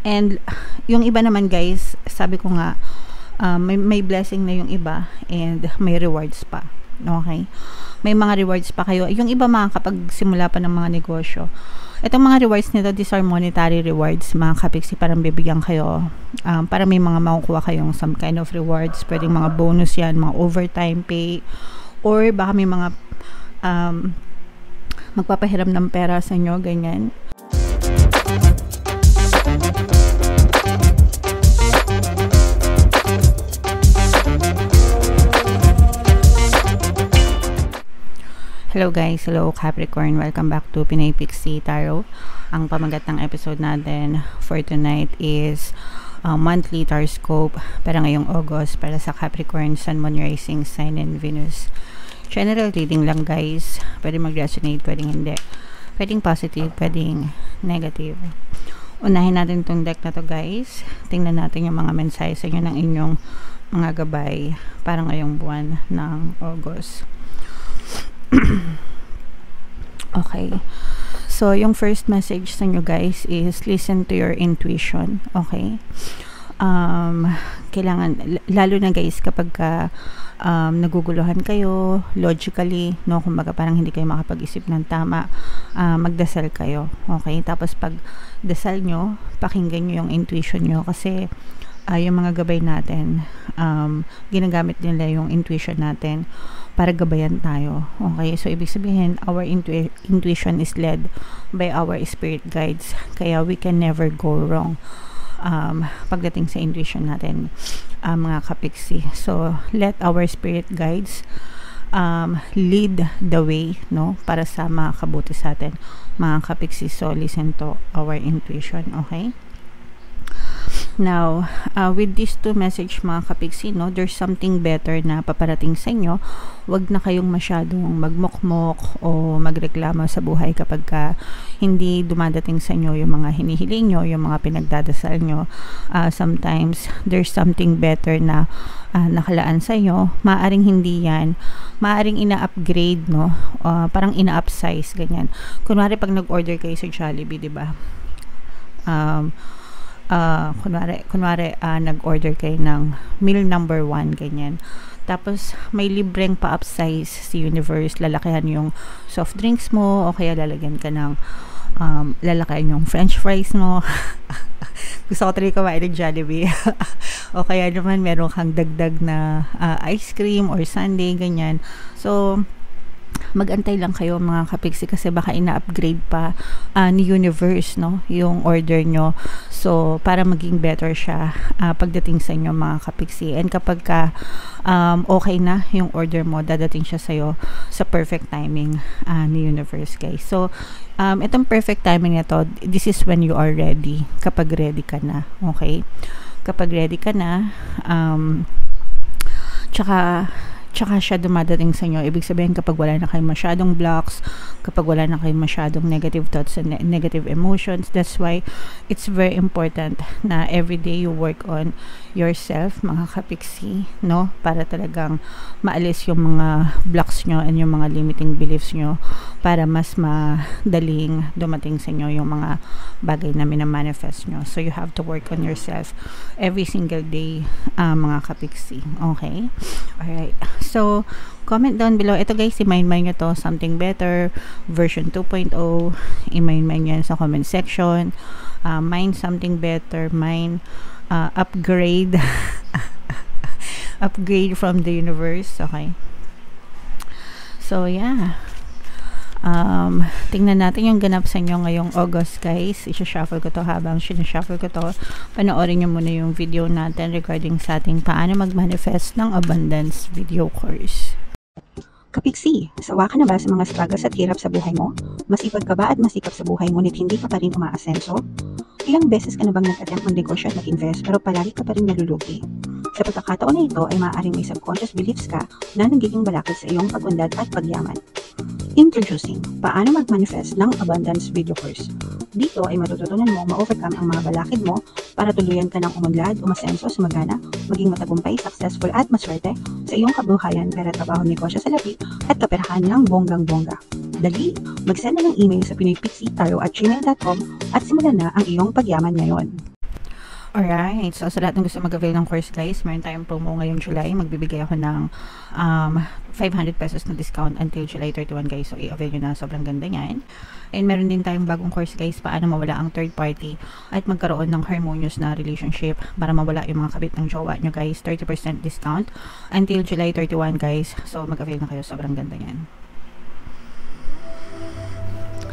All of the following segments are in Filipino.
And yung iba naman guys, sabi ko nga, may blessing na yung iba and may rewards pa. Okay? May mga rewards pa kayo. Yung iba mga kapag simula pa ng mga negosyo. Itong mga rewards nito, these are monetary rewards, mga kapiksi, parang bibigyan kayo. Para may mga makukuha kayong some kind of rewards. Pwedeng mga bonus yan, mga overtime pay. Or baka may mga magpapahiram ng pera sa inyo, ganyan. Hello guys, hello Capricorn, welcome back to Pinay Pixie Tarot. Ang pamagat ng episode natin for tonight is monthly horoscope para ngayong August para sa Capricorn, Sun, Moon, Rising, Sign, and Venus. General reading lang guys, pwede mag-resonate, pwedeng hindi, pwedeng positive, pwedeng negative. Unahin natin itong deck na to guys, tingnan natin yung mga mensahe sa inyo ng inyong mga gabay para ngayong buwan ng August. Okay, so yung first message sa inyo guys is listen to your intuition. Okay, kailangan, lalo na guys kapag naguguluhan kayo logically, no, kumbaga parang hindi kayo makapag-isip ng tama, magdasal kayo. Okay, tapos pag dasal nyo, pakinggan nyo yung intuition nyo kasi yung mga gabay natin, ginagamit nila yung intuition natin para gabayan tayo. Okay, so ibig sabihin, our intuition is led by our spirit guides, kaya we can never go wrong pagdating sa intuition natin, mga kapiksi. So let our spirit guides lead the way, no, para sa mga kabuti sa atin, mga kapiksi. So listen to our intuition. Okay, now, with these two message mga kapiksi, no, there's something better na paparating sa inyo. Wag na kayong masyadong magmokmok o magreklamo sa buhay kapag hindi dumadating sa inyo yung mga hinihiling nyo, yung mga pinagdadasal nyo. Sometimes, there's something better na nakalaan sa inyo. Maaring hindi yan. Maaring ina-upgrade, no? Parang ina-upsize, ganyan. Kunwari, pag nag-order kayo sa Jollibee, diba? Kunwari nag-order kayo ng meal number 1, ganyan. Tapos may libreng pa-upsize si Universe, lalakihan yung soft drinks mo o kaya lalagyan ka ng lalakayan yung french fries mo. Gusto ko tuloy kumain ng Jollibee. O kaya naman meron kang dagdag na ice cream or sundae, ganyan. So mag-antay lang kayo mga kapiksi kasi baka ina-upgrade pa ni Universe, no, yung order nyo. So para maging better siya pagdating sa inyo mga kapiksi. And kapag okay na yung order mo, dadating siya sa'yo sa perfect timing ni Universe guys. So itong perfect timing nito, this is when you are ready, kapag ready ka na. Okay, kapag ready ka na, tsaka siya dumadating sa inyo. Ibig sabihin kapag wala na kayong masyadong blocks, kapag wala na kayong masyadong negative thoughts and negative emotions. That's why it's very important na everyday you work on yourself mga kapiksi, no, para talagang maalis yung mga blocks nyo and yung mga limiting beliefs nyo para mas madaling dumating sa inyo yung mga bagay na minamanifest nyo. So you have to work on yourself every single day mga kapiksi. Okay, alright. So, comment down below. Ito guys, i-mind nyo to, something better, version 2.0. I-mind nyo yan sa comment section. Mind something better, mind upgrade. Upgrade from the universe. Okay. So, yeah. Tingnan natin yung ganap sa inyo ngayong August guys. I-shuffle ko to. Habang sinushuffle ko to, panoorin nyo muna yung video natin regarding sa ating paano mag-manifest ng abundance video course. Kapiksi, sawa ka na ba sa mga struggles at hirap sa buhay mo? Masipag ka ba at masikap sa buhay ngunit hindi ka pa rin umaasenso? Ilang beses ka na bang nag-attempt mag-negosyo at mag-invest pero palagi ka pa rin nalulugi? Sa pagkakataon na ito ay maaaring may subconscious beliefs ka na nagiging balakid sa iyong pag-unlad at pagyaman. Introducing, paano mag-manifest ng abundance video course. Dito ay matututunan mo ma-overcome ang mga balakid mo para tuluyan ka ng umunlad, umasenso, sumagana, maging matagumpay, successful at maswerte sa iyong kabuhayan, pera, trabaho, negosyo sa labi at kaperahan ng bonggang-bongga. Dali, mag-send na ng email sa pinoypixie@gmail.com at simulan na ang iyong pagyaman ngayon. Alright, so sa lahat ng gusto mag-avail ng course guys, meron tayong promo ngayong July. Magbibigay ako ng 500 pesos na discount until July 31 guys. So i-avail nyo na, sobrang ganda yan. And meron din tayong bagong course guys, paano mawala ang third party at magkaroon ng harmonious na relationship para mawala yung mga kabit ng jowa nyo guys. 30% discount until July 31 guys. So mag-avail na kayo, sobrang ganda yan.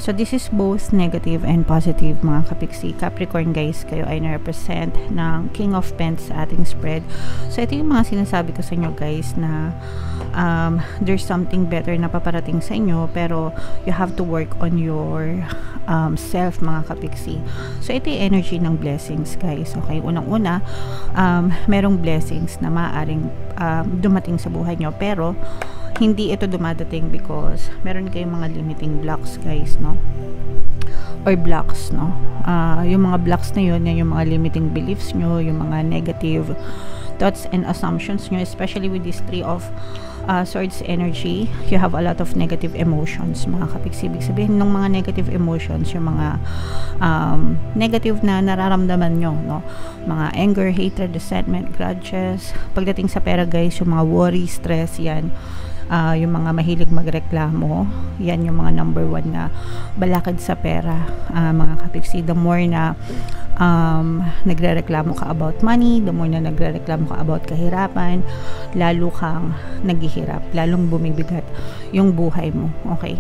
So this is both negative and positive mga kapiksi. Capricorn guys, kayo ay na-represent ng King of Pentacles sa ating spread. So ito yung mga sinasabi ko sa inyo guys na there's something better na paparating sa inyo, pero you have to work on your self mga kapiksi. So ito yung energy ng blessings guys. Okay, unang-una, merong blessings na maaaring dumating sa buhay nyo, pero hindi ito dumadating because meron kayong mga limiting blocks guys, no? Or blocks, no? Yung mga blocks na yun, yung mga limiting beliefs nyo, yung mga negative thoughts and assumptions nyo, especially with this Three of Swords energy. You have a lot of negative emotions mga kapiksi. Ibig sabihin ng mga negative emotions, yung mga negative na nararamdaman nyo, no? Mga anger, hatred, resentment, grudges. Pagdating sa pera guys, yung mga worry, stress, yan. Yung mga mahilig magreklamo, yan yung mga number 1 na balakid sa pera mga kapiksi. The more na nagrereklamo ka about money, the more na nagrereklamo ka about kahirapan, lalo kang naghihirap, lalong bumibigat yung buhay mo. Okay,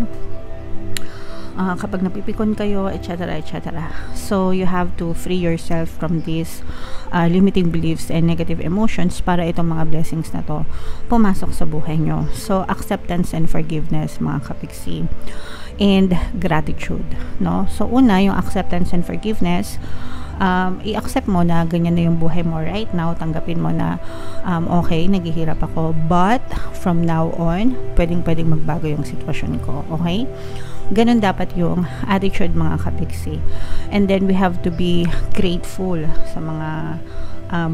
kapag napipikon kayo, etc., etc. So you have to free yourself from these limiting beliefs and negative emotions para itong mga blessings na to pumasok sa buhay nyo. So acceptance and forgiveness mga kapiksi, and gratitude, no? So una, yung acceptance and forgiveness, i-accept mo na ganyan na yung buhay mo right now. Tanggapin mo na okay, naghihirap ako, but from now on pwedeng magbago yung sitwasyon ko. Okay, ganun dapat yung attitude mga kapiksi. And then we have to be grateful sa mga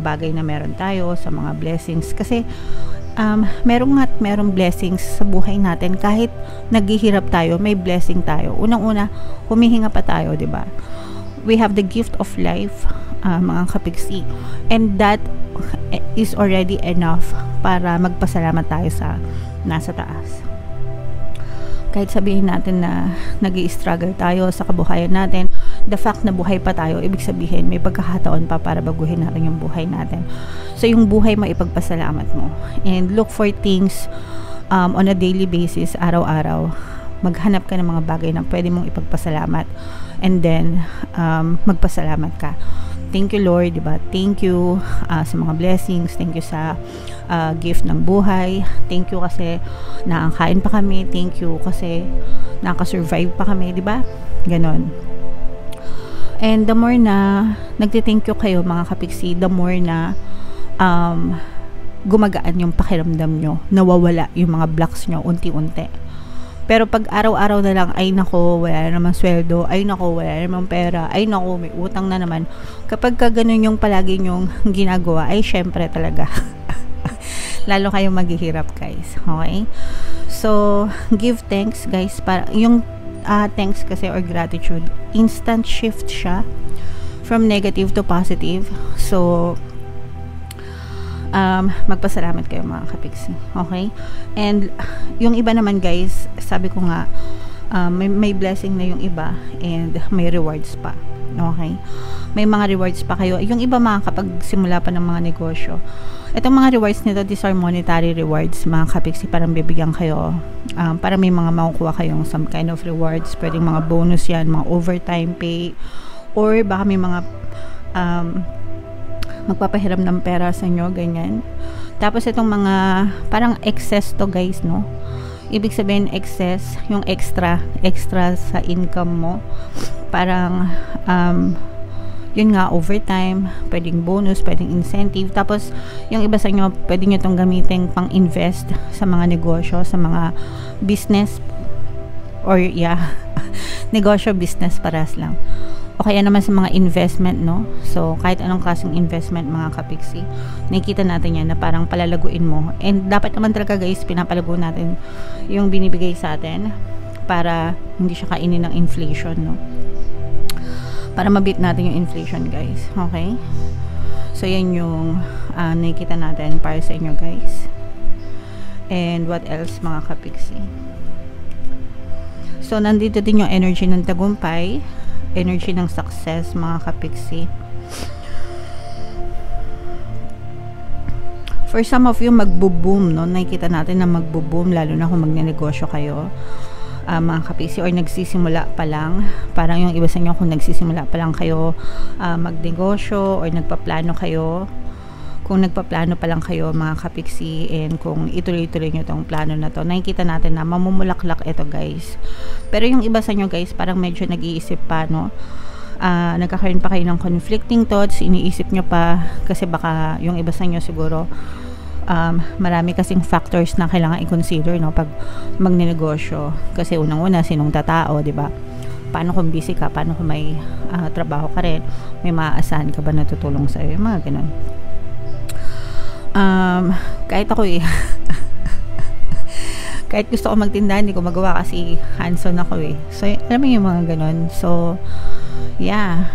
bagay na meron tayo, sa mga blessings, kasi merong blessings sa buhay natin. Kahit naghihirap tayo, may blessing tayo. Unang-una, humihinga pa tayo, di ba? We have the gift of life mga kapiksi, and that is already enough para magpasalamat tayo sa nasa taas. Kahit sabihin natin na nag-i-struggle tayo sa kabuhayan natin, the fact na buhay pa tayo, ibig sabihin may pagkakataon pa para baguhin natin yung buhay natin. So yung buhay mo, ipagpasalamat mo, and look for things on a daily basis, araw-araw. Maghanap ka ng mga bagay na pwede mong ipagpasalamat, and then magpasalamat ka. Thank you Lord, diba? Thank you sa mga blessings. Thank you sa gift ng buhay. Thank you kasi nakakain pa kami. Thank you kasi nakasurvive pa kami, diba? Ganon. And the more na nagti-thank you kayo mga kapiksi, the more na gumagaan yung pakiramdam nyo, nawawala yung mga blocks nyo unti-unti. Pero pag araw-araw na lang, ay nako, wala na naman sweldo, ay nako, wala na naman pera, ay nako, may utang na naman. Kapag ka ganun yung palagi nyong ginagawa, ay syempre talaga lalo kayong maghihirap guys. Okay, so give thanks guys. Para yung thanks kasi or gratitude, instant shift siya from negative to positive. So magpasalamat kayo mga kapiksi. Okay, and yung iba naman guys, sabi ko nga, may blessing na yung iba and may rewards pa. Okay, may mga rewards pa kayo. Yung iba mga kapag simula pa ng mga negosyo, itong mga rewards nito, these are monetary rewards mga kapiksi. Parang bibigyan kayo, para may mga makukuha kayong some kind of rewards. Pwedeng mga bonus yan, mga overtime pay, or baka may mga magpapahiram ng pera sa inyo, ganyan. Tapos itong mga parang excess to guys, no? Ibig sabihin excess, yung extra sa income mo. Parang yun nga, overtime, pwedeng bonus, pwedeng incentive. Tapos yung iba sa inyo, pwede nyo itong gamitin pang invest sa mga negosyo, sa mga business, or negosyo, business, paras lang. O kaya naman sa mga investment, no? So, kahit anong klaseng investment mga kapiksi, nakikita natin yan na parang palalaguin mo. And dapat naman talaga guys, pinapalago natin yung binibigay sa atin para hindi siya kainin ng inflation, no? Para mabit natin yung inflation guys. Okay? So, yan yung nakikita natin para sa inyo, guys. And what else, mga kapiksi? So, nandito din yung energy ng tagumpay, energy ng success, mga kapiksi. For some of you, magbo-boom, no? Nakikita natin na magbo-boom, lalo na kung magnenegosyo kayo. Mga kapiksi, or nagsisimula pa lang, parang yung iba sa inyo kung nagsisimula pa lang kayo magnegosyo or nagpaplano kayo, kung nagpaplano pa lang kayo, mga kapiksi, and kung ituloy-tuloy nyo tong plano na to, nakikita natin na mamumulaklak ito, guys. Pero yung iba sa inyo, guys, parang medyo nag-iisip pa, no? Nagkakaroon pa kayo ng conflicting thoughts, iniisip nyo pa, kasi baka yung iba sa inyo siguro marami kasing factors na kailangan i-consider, no, pag magnenegosyo. Kasi unang-una, sinong tatao, di ba? Paano kung busy ka? Paano kung may trabaho ka rin? May maaasahan ka ba na tutulong sa'yo? Yung mga ganun. Kahit ako kahit gusto ko magtinda, hindi ko magawa kasi hands-on ako So, alam mo yung mga ganun. So, yeah.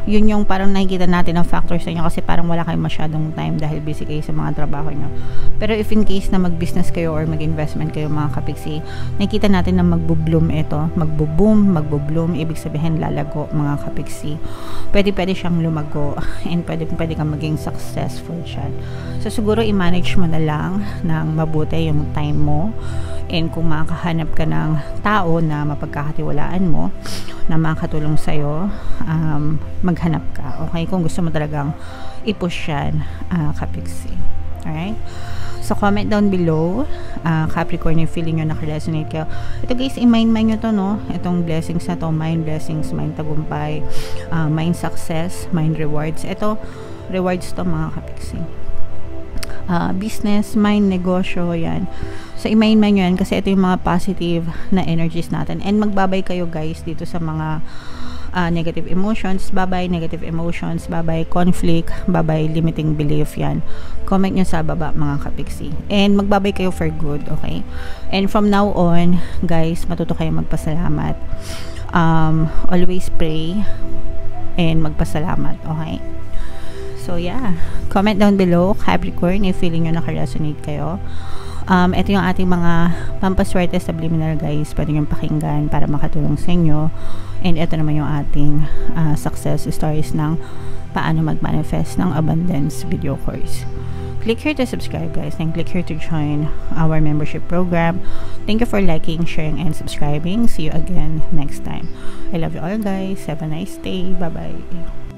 Yun yung parang nakikita natin ang factors sa inyo kasi parang wala kayong masyadong time dahil busy kayo sa mga trabaho nyo. Pero if in case na mag-business kayo or mag-investment kayo, mga kapiksi, nakikita natin na magbo-bloom ito. Magbo-boom, magbo-bloom, ibig sabihin lalago, mga kapiksi. Pwede siyang lumago and pwede kang maging successful dyan. So, siguro i-manage mo na lang ng mabuti yung time mo, and kung makakahanap ka ng tao na mapagkakatiwalaan mo, na makakatulong sa'yo, maghanap ka. Okay? Kung gusto mo talagang i-push yan, kapiksi. Alright? So, comment down below, Capricorn, yung feeling nyo nakaresonate kayo. Ito, guys, i-mind nyo to, no? Itong blessings na to, mind blessings, mind tagumpay, mind success, mind rewards. Ito, rewards to, mga kapiksi. Business, mind, negosyo, yan. So, i-mind nyo yan kasi ito yung mga positive na energies natin. And magbabay kayo, guys, dito sa mga negative emotions. Bye-bye negative emotions. Bye-bye conflict. Bye-bye limiting belief, yan. Comment nyo sa baba, mga kapiksi. And magbabay kayo for good, okay? And from now on, guys, matuto kayo magpasalamat. Always pray and magpasalamat, okay? So, yeah. Comment down below, Capricorn, if feeling nyo nakaresonate kayo. Ito yung ating mga pampaswerte subliminal, guys. Pwede nyo pakinggan para makatulong sa inyo. And ito naman yung ating success stories ng paano mag-manifest ng abundance video course. Click here to subscribe, guys, and click here to join our membership program. Thank you for liking, sharing, and subscribing. See you again next time. I love you all, guys. Have a nice day. Bye-bye.